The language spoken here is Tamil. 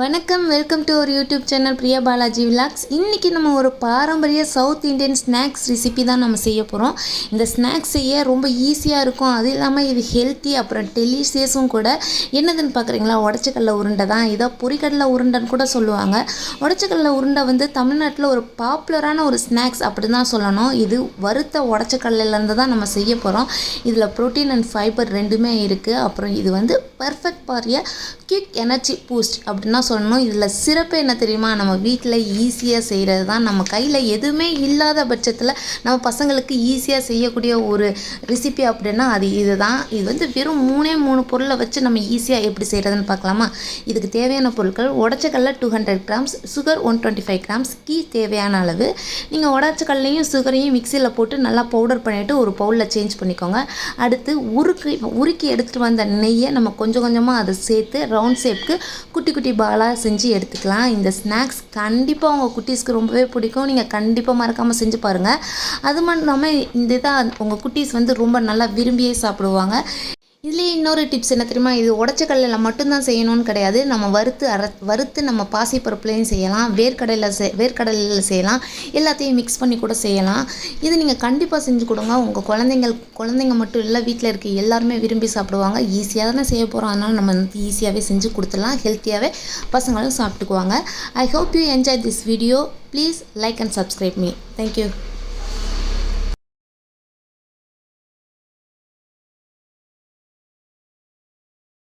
வணக்கம், வெல்கம் டு ஒரு YouTube channel Priya Balaji vlogs. இன்றைக்கி நம்ம ஒரு பாரம்பரிய சவுத் இண்டியன் ஸ்நாக்ஸ் ரெசிபி தான் நம்ம செய்ய போகிறோம். இந்த ஸ்நாக்ஸ் செய்ய ரொம்ப ஈஸியாக இருக்கும். அது இல்லாமல் இது ஹெல்த்தி, அப்புறம் டெலிஷியஸும் கூட. என்னதுன்னு பார்க்குறீங்களா? உடச்சக்கடலை உருண்டை தான். இதை பொரிக்கடலை உருண்டைன்னு கூட சொல்லுவாங்க. உடச்சக்கடலை உருண்டை வந்து தமிழ்நாட்டில் ஒரு பாப்புலரான ஒரு ஸ்நாக்ஸ் அப்படி தான் சொல்லணும். இது வறுத்த உடச்சக்கடலையிலேருந்து தான் நம்ம செய்ய போகிறோம். இதில் ப்ரோட்டீன் அண்ட் ஃபைபர் ரெண்டுமே இருக்குது. அப்புறம் இது வந்து perfect for a quick energy boost அப்படின்னா சொல்லணும். இதில் சிறப்பு என்ன தெரியுமா? நம்ம வீட்டில் ஈஸியாக செய்கிறது தான். நம்ம கையில் எதுவுமே இல்லாத பட்சத்தில் நம்ம பசங்களுக்கு ஈஸியாக செய்யக்கூடிய ஒரு ரெசிபி அப்படின்னா அது இது தான். இது வந்து வெறும் 3 பொருளை வச்சு நம்ம ஈஸியாக எப்படி செய்கிறதுன்னு பார்க்கலாமா? இதுக்கு தேவையான பொருட்கள்: உடச்சக்கடலை 200 கிராம்ஸ், சுகர் 125 கிராம்ஸ், கீ தேவையான அளவு. நீங்கள் உடச்சக்கடலையும் சுகரையும் மிக்சியில் போட்டு நல்லா பவுடர் பண்ணிவிட்டு ஒரு பவுலில் சேஞ்ச் பண்ணிக்கோங்க. அடுத்து உருக்கி எடுத்துகிட்டு வந்த நெய்யை நம்ம கொஞ்சம் கொஞ்சமாக அதை சேர்த்து ரவுண்ட் ஷேப்க்கு குட்டி குட்டி பாலாக செஞ்சு எடுத்துக்கலாம். இந்த ஸ்நாக்ஸ் கண்டிப்பாக உங்கள் குட்டீஸ்க்கு ரொம்பவே பிடிக்கும். நீங்கள் கண்டிப்பாக மறக்காமல் செஞ்சு பாருங்கள். அது மட்டும் இல்லாமல் இந்த இதாக உங்கள் குட்டீஸ் வந்து ரொம்ப நல்லா விரும்பியே சாப்பிடுவாங்க. இதுலேயே இன்னொரு டிப்ஸ் என்ன தெரியுமா? இது உடச்சக்கடலையில் மட்டும்தான் செய்யணும்னு கிடையாது. நம்ம வறுத்து நம்ம பாசிப்பருப்புலையும் செய்யலாம், வேர்க்கடலையில் செய்யலாம், எல்லாத்தையும் மிக்ஸ் பண்ணி கூட செய்யலாம். இது நீங்கள் கண்டிப்பாக செஞ்சு கொடுங்க. உங்கள் குழந்தைங்க மட்டும் இல்லை, வீட்டில் இருக்க எல்லாருமே விரும்பி சாப்பிடுவாங்க. ஈஸியாக தானே செய்ய போகிறோம், அதனால் நம்ம வந்து ஈஸியாகவே செஞ்சு கொடுத்துடலாம். ஹெல்த்தியாகவே பசங்களும் சாப்பிட்டுக்குவாங்க. I hope you enjoy this video. Please like and subscribe me. Thank you.